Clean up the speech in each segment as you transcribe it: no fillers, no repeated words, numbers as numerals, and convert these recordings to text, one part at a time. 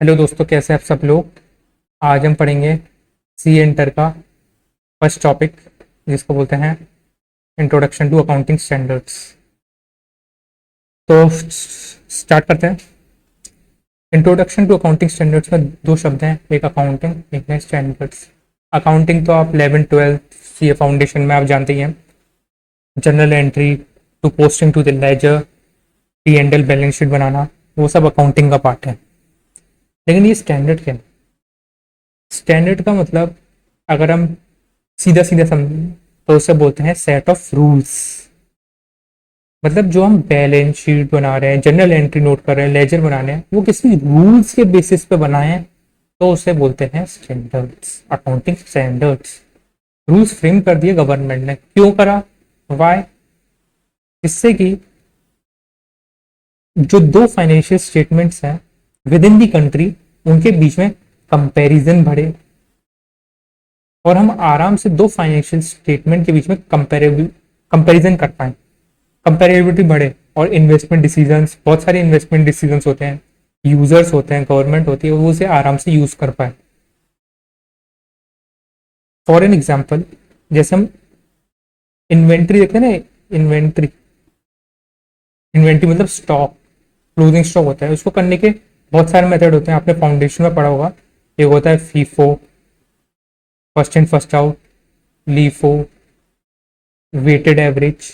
Hello दोस्तों, कैसे हैं आप सब लोग। आज हम पढ़ेंगे सी इंटर का फर्स्ट टॉपिक, जिसको बोलते हैं इंट्रोडक्शन टू अकाउंटिंग स्टैंडर्ड्स। तो स्टार्ट करते हैं। इंट्रोडक्शन टू अकाउंटिंग स्टैंडर्ड्स में दो शब्द हैं, एक अकाउंटिंग, एक है स्टैंडर्ड्स। अकाउंटिंग तो आप 11th-12th सी ए फाउंडेशन में आप जानते ही हैं। General entry to posting to the ledger, P and L balance sheet बनाना, वो सब अकाउंटिंग का पार्ट है। लेकिन ये स्टैंडर्ड क्या है? स्टैंडर्ड का मतलब अगर हम सीधा सीधा समझें तो उसे बोलते हैं सेट ऑफ रूल्स। मतलब जो हम बैलेंस शीट बना रहे हैं, जनरल एंट्री नोट कर रहे हैं, लेजर बना रहे हैं, वो किसी रूल्स के बेसिस पे बनाए हैं, तो उसे बोलते हैं standards, accounting standards. Rules frame कर दिए गवर्नमेंट ने, क्यों करा, वाई? इससे कि जो दो फाइनेंशियल स्टेटमेंट्स हैं विद इन दी कंट्री, उनके बीच में कंपैरिजन बढ़े और हम आराम से दो फाइनेंशियल स्टेटमेंट के बीच में कंपैरिजन कर पाए, कंपेरेबिलिटी बढ़े। और इन्वेस्टमेंट डिसीजंस, बहुत सारे इन्वेस्टमेंट डिसीजंस होते हैं, यूजर्स होते हैं, गवर्नमेंट होती है, वो उसे आराम से यूज कर पाए। फॉर एन एग्जाम्पल, जैसे हम इन्वेंट्री देखते हैं ना, इन्वेंट्री इन्वेंट्री मतलब स्टॉक, क्लोजिंग स्टॉक होता है, उसको करने के बहुत सारे मेथड होते हैं, आपने फाउंडेशन में पढ़ा होगा। एक होता है FIFO, first in first out, LIFO, weighted average.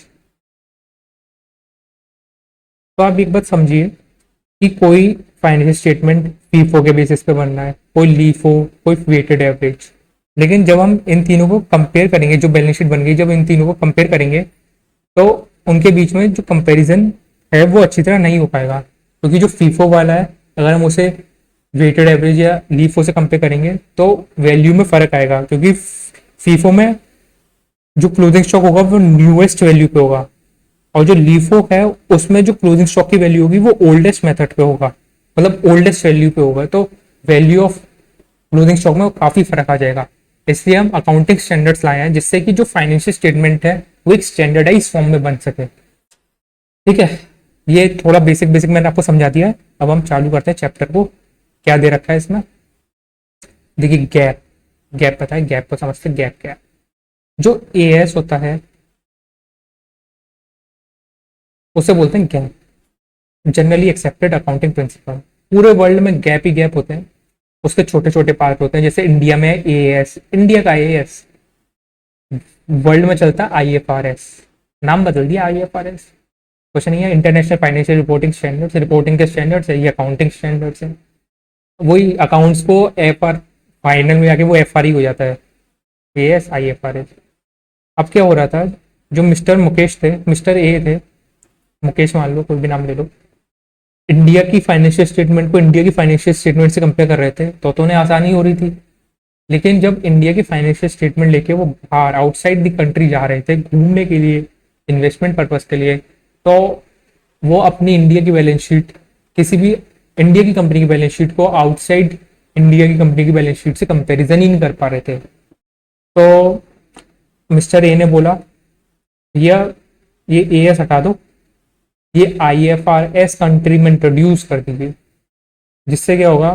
तो आप एक बात समझिए कि कोई फाइनेंशियल स्टेटमेंट फीफो के बेसिस पे बनना है, कोई लीफो, कोई वेटेड एवरेज। लेकिन जब हम इन तीनों को कंपेयर करेंगे, जो बैलेंस शीट बन गई, जब इन तीनों को कंपेयर करेंगे तो उनके बीच में जो कंपैरिजन है वो अच्छी तरह नहीं हो पाएगा, क्योंकि जो फीफो वाला है, अगर हम उसे वेटेड एवरेज या लीफो से कंपेयर करेंगे तो वैल्यू में फर्क आएगा, क्योंकि फीफो में जो क्लोजिंग स्टॉक होगा वो न्यूएस्ट वैल्यू पे होगा, और जो लीफो है उसमें जो क्लोजिंग स्टॉक की वैल्यू होगी वो ओल्डेस्ट मेथड पे होगा, मतलब ओल्डेस्ट वैल्यू पे होगा। तो वैल्यू ऑफ क्लोजिंग स्टॉक में काफी फर्क आ जाएगा। इसलिए हम अकाउंटिंग स्टैंडर्ड्स लाए हैं, जिससे कि जो फाइनेंशियल स्टेटमेंट है वो एक स्टैंडर्डाइज फॉर्म में बन सके। ठीक है, ये थोड़ा बेसिक बेसिक मैंने आपको समझा दिया है। अब हम चालू करते हैं चैप्टर को। क्या दे रखा है इसमें? देखिए, गैप। गैप पता है, गैप को समझते हैं, गैप क्या है। जो एएस होता है उसे बोलते हैं gap, generally accepted accounting principle. पूरे वर्ल्ड में गैप ही गैप होते हैं, उसके छोटे छोटे पार्ट होते हैं। जैसे इंडिया में एएस, इंडिया का एएस, वर्ल्ड में चलता है आईएफआरएस, नाम बदल दिया आईएफआरएस। कुछ नहीं है, international financial reporting standards, reporting के स्टैंडर्ड्स है, ये अकाउंटिंग स्टैंडर्ड्स है। वही अकाउंट्स को एफ आर, फाइनल में जाके वो एफ आर ही हो जाता है, एएस आईएफआरएस। अब क्या हो रहा था, जो मिस्टर मुकेश थे, मिस्टर ए थे, मुकेश मान लो, कोई भी नाम ले लो, इंडिया की फाइनेंशियल स्टेटमेंट को इंडिया की फाइनेंशियल स्टेटमेंट से कंपेयर कर रहे थे, तो उन्हें आसानी हो रही थी। लेकिन जब इंडिया की फाइनेंशियल स्टेटमेंट लेके वो बाहर आउटसाइड द कंट्री जा रहे थे घूमने के लिए, इन्वेस्टमेंट पर्पज के लिए, तो वो अपनी इंडिया की बैलेंस शीट, किसी भी इंडिया की कंपनी की बैलेंस शीट को आउटसाइड इंडिया की कंपनी की बैलेंस शीट से कंपैरिजन ही नहीं कर पा रहे थे। तो मिस्टर ए ने बोला, भैया ये एएस हटा दो, ये आईएफआरएस कंट्री में इंट्रोड्यूस कर दीजिए। जिससे क्या होगा,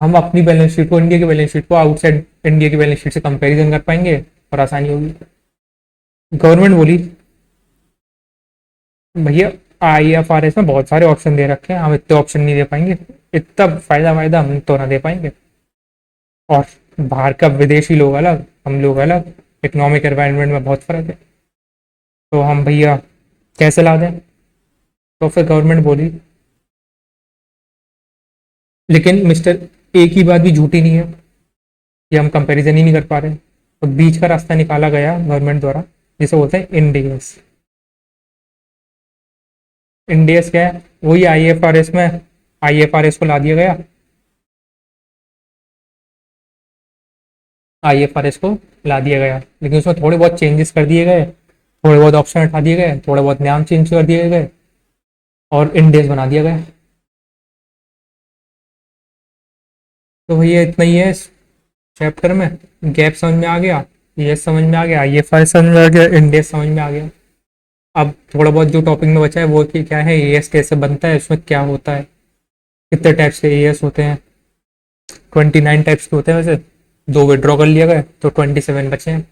हम अपनी बैलेंस शीट को, इंडिया की बैलेंस शीट को आउटसाइड इंडिया की बैलेंस शीट से कंपैरिजन कर पाएंगे और आसानी होगी। गवर्नमेंट बोली, भैया आईएफआरएस में बहुत सारे ऑप्शन दे रखे हैं, हम इतने ऑप्शन नहीं दे पाएंगे, इतना फायदा हम तो ना दे पाएंगे। और बाहर का विदेशी लोग अलग, हम लोग अलग, इकोनॉमिक एनवायरनमेंट में बहुत फर्क है, तो हम भैया कैसे ला दें? तो फिर गवर्नमेंट बोली, लेकिन मिस्टर ए की बात भी झूठी नहीं है कि हम कंपैरिजन ही नहीं कर पा रहे। तो बीच का रास्ता निकाला गया गवर्नमेंट द्वारा, जिसे बोलते हैं इंडेस। इंडेस क्या है? वही आईएफआरएस में, आईएफआरएस को ला दिया गया, आईएफआरएस को ला दिया गया, लेकिन उसमें थोड़े बहुत चेंजेस कर दिए गए, थोड़े बहुत ऑप्शन हटा दिए गए, थोड़े बहुत नाम चेंज कर दिए गए और इंडेस बना दिया गया। तो भैया इतना ही है इस चैप्टर में। गैप समझ में आ गया, ये समझ में आ गया, आईएफआरएस समझ में आ गया, इंडेस समझ में आ गया। अब थोड़ा बहुत जो टॉपिक में बचा है वो कि क्या है एएस कैसे बनता है, उसमें क्या होता है, कितने टाइप्स के एएस होते हैं, 29 टाइप्स के होते हैं वैसे, 2 विड्रॉ कर लिया गया तो 27 बचे हैं।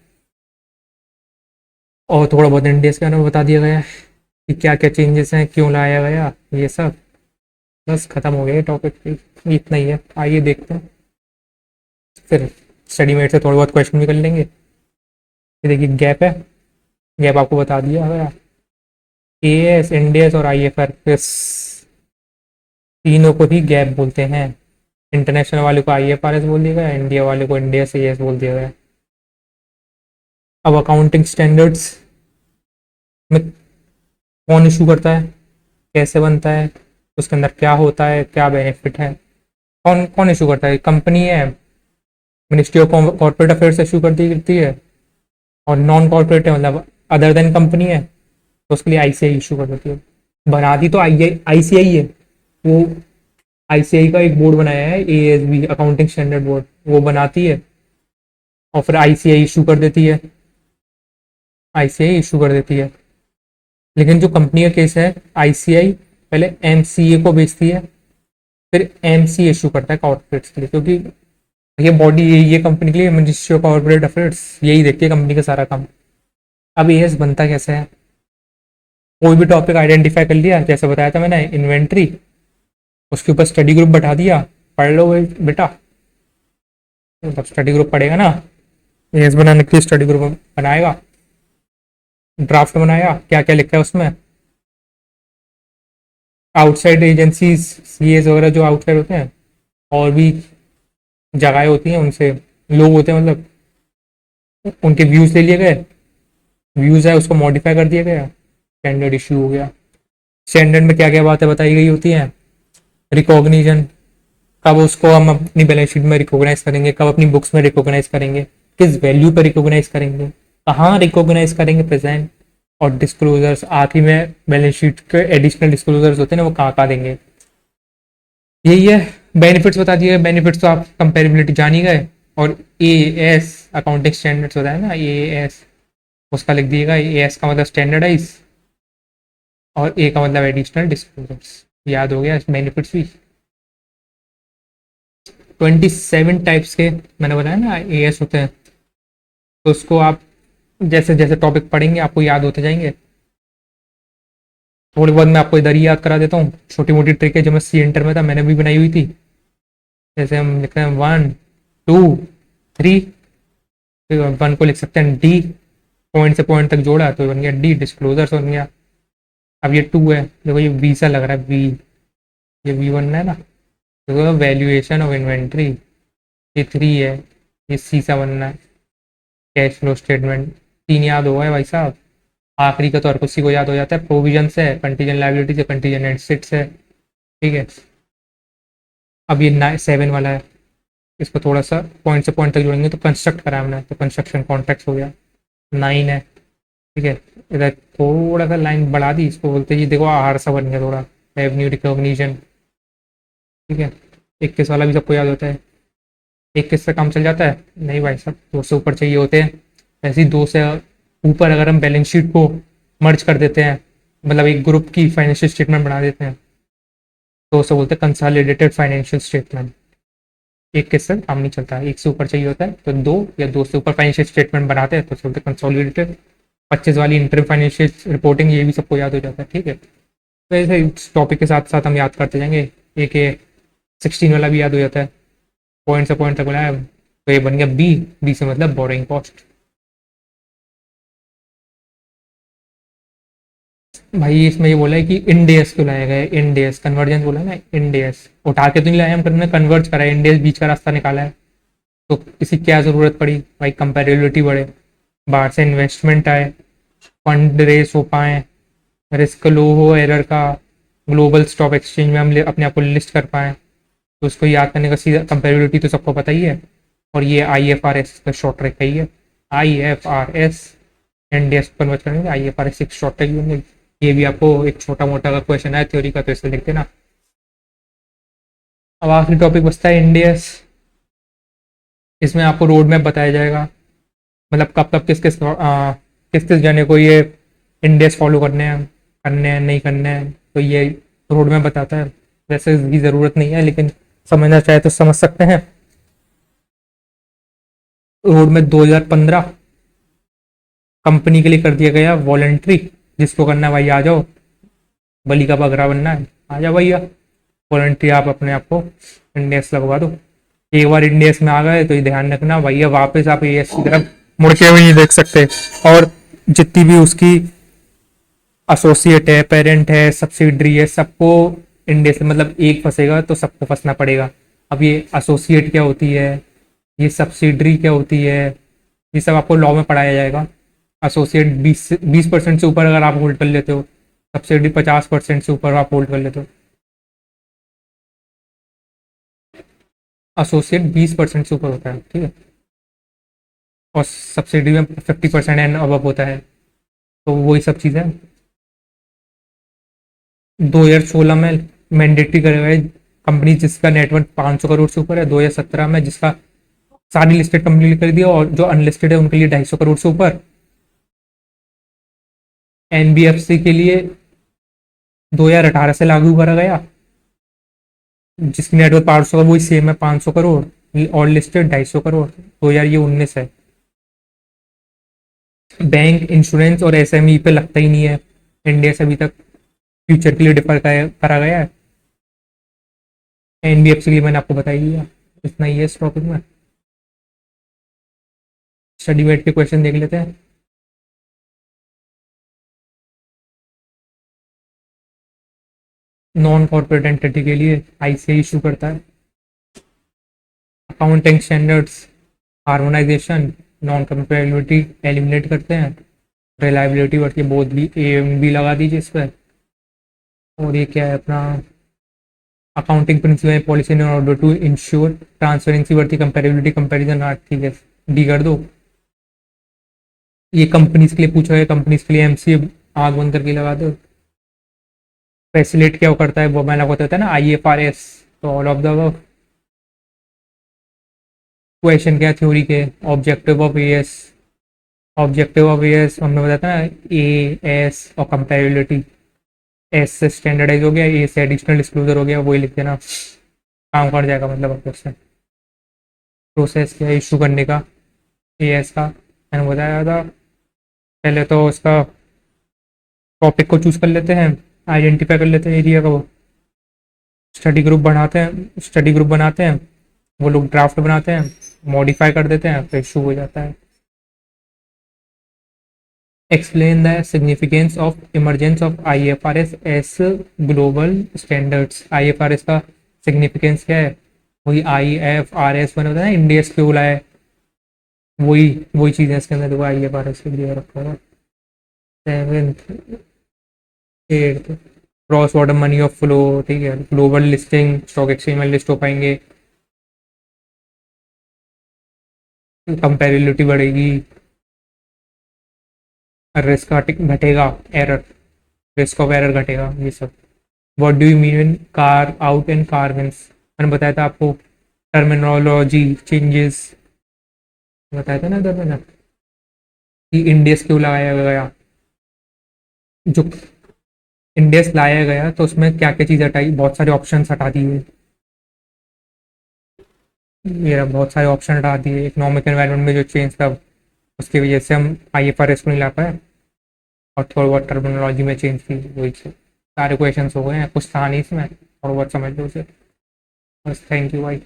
और थोड़ा बहुत इंडियस के बारे में बता दिया गया है कि क्या क्या चेंजेस हैं, क्यों लाया गया, ये सब। बस खत्म हो गया ये टॉपिक, इतना ही है। आइए देखते हैं फिर, स्टडी मेट से थोड़े बहुत क्वेश्चन भी कर लेंगे। ये देखिए गैप है, गैप आपको बता दिया गया। ए एस, इंडियस और आई एफ आर एस, तीनों को ही गैप बोलते हैं। इंटरनेशनल वाले को आई एफ आर एस बोल दिया गया, इंडिया वाले को इंडिया से एस बोल दिया गया। अब अकाउंटिंग स्टैंडर्ड्स में कौन इशू करता है, कैसे बनता है, उसके अंदर क्या होता है, क्या बेनिफिट है, कौन कौन इशू करता है? कंपनी है, ministry of corporate affairs issue करती है। और नॉन कॉर्पोरेट है, मतलब अदर देन कंपनी है, तो उसके लिए आईसीआई इशू कर देती है। बनाती तो आईसीआई है, वो आईसीआई का एक बोर्ड बनाया है, एएसबी अकाउंटिंग स्टैंडर्ड बोर्ड, वो बनाती है और फिर आईसीआई इशू कर देती है, आईसीआई इशू कर देती है। लेकिन जो कंपनी का केस है, आईसीआई पहले एमसीए को भेजती है, फिर एमसी इशू करता है कॉर्पोरेट्स के लिए, क्योंकि ये बॉडी ये कंपनी के लिए मिनिस्ट्री ऑफ कॉर्पोरेट अफेयर्स यही देखती है कंपनी का सारा काम। अब एएस बनता कैसे है? कोई भी टॉपिक आइडेंटिफाई कर लिया, जैसे बताया था मैंने इन्वेंट्री, उसके ऊपर स्टडी ग्रुप बैठा दिया, पढ़ लो बेटा, मतलब स्टडी ग्रुप पढ़ेगा ना, एएस बनाने के लिए स्टडी ग्रुप बनाएगा, ड्राफ्ट बनाया, क्या क्या लिखा है उसमें। आउटसाइड एजेंसीज, सीएस वगैरह जो आउटसाइड होते हैं, और भी जगहें होती हैं, उनसे लोग होते हैं, मतलब उनके व्यूज ले लिए गए, व्यूज है उसको मॉडिफाई कर दिया गया, स्टैंडर्ड इशू हो गया। स्टैंडर्ड में क्या क्या बातें बताई गई होती हैं? रिकॉग्निशन, कब उसको हम अपनी बैलेंस शीट में रिकॉग्नाइज करेंगे, कब अपनी बुक्स में रिकॉग्नाइज करेंगे, किस वैल्यू पर रिकॉग्नाइज करेंगे, कहाँ रिकॉग्नाइज करेंगे, प्रेजेंट। और डिस्क्लोजर्स, आखिरी में बैलेंस शीट के एडिशनल डिस्क्लोजर्स होते हैं ना, वो कहाँ कहाँ देंगे। यही है। बेनिफिट्स बता दिए, बेनिफिट्स तो आप कंपेरेबिलिटी जान ही गए। और ए एस अकाउंटिंग स्टैंडर्ड्स होता है ना, ए एस, उसका लिख दिएगा। ए एस का मतलब स्टैंडर्डाइज, और ए का मतलब एडिशनल डिस्क्लोजर्स। याद हो गया बेनिफिट्स भी। 27 टाइप्स के मैंने बताया ना ए एस होते हैं, तो उसको आप जैसे जैसे टॉपिक पढ़ेंगे आपको याद होते जाएंगे। थोड़ी बहुत मैं आपको इधर ही याद करा देता हूँ, छोटी मोटी ट्रिक है जो मैं सी इंटर में था, मैंने भी बनाई हुई थी। जैसे हम लिखते हैं 1 2 3, 1 को लिख सकते हैं डी, पॉइंट से पॉइंट तक जोड़ा तो बन गया डी, डिस्क्लोजर्स बन गया। अब ये 2 है, देखो ये वी सा लग रहा है, वी, ये वी बनना है ना, देखो वैल्यूएशन ऑफ इन्वेंट्री। ये 3 है, ये सी सा बनना है, कैश फ्लो स्टेटमेंट। 3 याद होगा भाई साहब। आखिरी का तो हर किसी को याद हो जाता है, प्रोविजन से, कंटीजेंट लायबिलिटी से, कंटीजेंट एसेट्स है, ठीक है। अब ये 7 वाला है, इसको थोड़ा सा पॉइंट से पॉइंट तक जोड़ेंगे तो कंस्ट्रक्ट करा हमने, तो कंस्ट्रक्शन कॉन्ट्रैक्ट्स हो गया। 9 है, ठीक है। इधर थोड़ा सा लाइन बढ़ा दी, इसको बोलते हैं, देखो आर सा बन गया थोड़ा, रेवेन्यू रिकॉग्निशन, ठीक है। 21 वाला भी सबको याद होता है। 21 से काम चल जाता है नहीं भाई साहब, 2 से ऊपर चाहिए होते हैं। ऐसे ही 2 से ऊपर अगर हम बैलेंस शीट को मर्ज कर देते हैं, मतलब एक ग्रुप की फाइनेंशियल स्टेटमेंट बना देते हैं, तो उसे बोलते हैं कंसोलिडेटेड फाइनेंशियल स्टेटमेंट। 21 से काम नहीं चलता है, 1 से ऊपर चाहिए होता है, तो 2 या 2 से ऊपर फाइनेंशियल स्टेटमेंट बनाते हैं तो उसे बोलते हैं कंसोलिडेटेड। 25 वाली इंटरम फाइनेंशियल रिपोर्टिंग, ये भी सबको याद हो जाता है, ठीक है। तो ऐसे इस टॉपिक के साथ साथ हम याद करते जाएंगे। एक ये 16 वाला भी याद हो जाता है, पॉइंट से पॉइंट तक बनाया, तो ये बन गया बी, बी से मतलब बोरिंग कॉस्ट। भाई इसमें ये बोला है कि इंडेस क्यों लाया गया है, इंडेस कन्वर्जेंस बोला है ना, इंडेस उठा के तो नहीं लाया हम, हमने कन्वर्ज करा है, इंडेस बीच का रास्ता निकाला है। तो किसी क्या ज़रूरत पड़ी भाई, कंपेरेबिलिटी बढ़े, बाहर से इन्वेस्टमेंट आए, फंड रेस हो पाए, रिस्क लो हो एरर का, ग्लोबल स्टॉक एक्सचेंज में हम अपने आप को लिस्ट कर पाए, तो उसको याद करने का सीधा कंपेरेबिलिटी तो सबको पता ही है। और ये आई एफ आर एस का शॉर्ट ट्रैक है, ये I F R S, Ind AS convert करेंगे, आई एफ आर एस एक शॉर्ट ट्रैक होंगे। ये भी आपको एक छोटा मोटा का क्वेश्चन है थ्योरी का, तो इसे लिख देना। अब आखिरी टॉपिक बचता है इंडेस। इसमें आपको रोड मैप बताया जाएगा, मतलब कब कब किस किस जने को ये इंडेस फॉलो करने हैं नहीं करने हैं, तो ये रोड मैप बताता है। वैसे इसकी ज़रूरत नहीं है, लेकिन समझना चाहे तो समझ सकते हैं। रोड में 2015 कंपनी के लिए कर दिया गया वॉलंटरी, जिसको करना है भाई आ जाओ, बलि का बकरा बनना है आ जाओ भैया, वॉलंटरी आप अपने आप को इंडेक्स लगवा दो। एक बार इंडेक्स में आ गए तो ये ध्यान रखना भैया, वापस आप एएस की तरफ मुड़ के भी नहीं देख सकते। और जितनी भी उसकी एसोसिएट है, पेरेंट है, सब्सिडरी है, सबको इंडेक्स, मतलब एक फंसेगा तो सबको फंसना पड़ेगा। अब ये एसोसिएट क्या होती है, ये सब्सिडरी क्या होती है, ये सब आपको लॉ में पढ़ाया जाएगा। एसोसिएट 20% से ऊपर अगर आप होल्ड कर लेते हो, सब्सिडी 50% से ऊपर आप होल्ड कर लेते हो। एसोसिएट 20% से ऊपर होता है, ठीक है, और सब्सिडी में 50% एंड अब होता है। तो वही सब चीज़ें 2016 में मैंडेटरी करेगा कंपनी जिसका नेटवर्क 500 करोड़ से ऊपर है, 2017 में जिसका सारी लिस्टेड कंपनी कर दिया, और जो अनलिस्टेड है उनके लिए 250 करोड़ से ऊपर। एनबीएफसी के लिए 2018 से लागू करा गया, जिसकी नेटवर्क 500 का वही सेम है 500 करोड़, और लिस्टेड 250 करोड़। 2019 है। बैंक, इंश्योरेंस और एसएमई पे लगता ही नहीं है, इंडिया से अभी तक फ्यूचर के लिए डिफर करा गया है। एनबीएफसी के लिए मैंने आपको बता ही दिया, इतना ही है इस टॉपिक में। स्टडी मेट के क्वेश्चन देख लेते हैं। नॉन कॉर्पोरेट एंटिटी के लिए आईसीआई इशू करता है। Accounting standards harmonisation, non comparability eliminate करते हैं, रिलायबिलिटी बढ़ती है, बोथ भी एम भी लगा दीजिए इस पर। और ये क्या है अपना, accounting principle policy in order to ensure transparency बढ़ती, कंपेरेबिलिटी कंपेरिजन, हाँ ठीक है, डी कर दो। ये कंपनीज के लिए पूछा है, कंपनीज के लिए एमसीए आग बंद करके लगा दो। फैसिलिट क्या करता है वो मैंने आपको बताया ना, आईएफआरएस, तो ऑल ऑफ द क्वेश्चन क्या थ्योरी के, objective of as, objective of as हमने बताया था ना, ए एस और कंपेरेबिलिटी। एस से स्टैंडर्डाइज हो गया, ए से एडिशनल डिस्क्लोजर हो गया, वही लिख देना, काम कर जाएगा मतलब आपको उससे। प्रोसेस क्या इशू करने का एएस का मैंने बताया था। पहले तो उसका टॉपिक को चूज कर लेते हैं, आइडेंटिफाई कर लेते हैं एरिया का, वो स्टडी ग्रुप बनाते हैं, स्टडी ग्रुप बनाते हैं, वो लोग ड्राफ्ट बनाते हैं, मॉडिफाई कर देते हैं, फिर इशू हो जाता है। Explain the significance of emergence of IFRS S global standards. IFRS का सिग्निफिकेंस क्या है, वही आईएफआरएस बना होता है ना, इंडिया के बुला है, वही वही चीज़ है इसके अंदर, देखो आईएफआरएस के लिए रखा हुआ। Seventh, eighth, cross border money of flow, ठीक है, ग्लोबल लिस्टिंग, स्टॉक एक्सचेंज में लिस्ट हो पाएंगे, कंपेरेबिलिटी बढ़ेगी, रिस्क घटेगा, एरर, रिस्क ऑफ एरर घटेगा, ये सब। What do you mean car out and car wins, मैंने बताया था आपको, टर्मिनोलॉजी चेंजेस बताया था ना इधर मैंने, कि इंडेक्स क्यों लगाया गया, जो इंडेक्स लाया गया तो उसमें क्या क्या चीज़ हटाई, बहुत सारे ऑप्शन हटा दिए, मेरा बहुत सारे ऑप्शन हटा दिए, इकोनॉमिक एनवायरनमेंट में जो चेंज था उसकी वजह से हम आईएफआरएस को नहीं ला पाए, और थोड़ा बहुत टर्मिनोलॉजी में चेंज की, वही से सारे क्वेश्चन हो गए हैं, कुछ था नहीं इसमें, थोड़ा बहुत समझ लो उसे बस। थैंक यू भाई।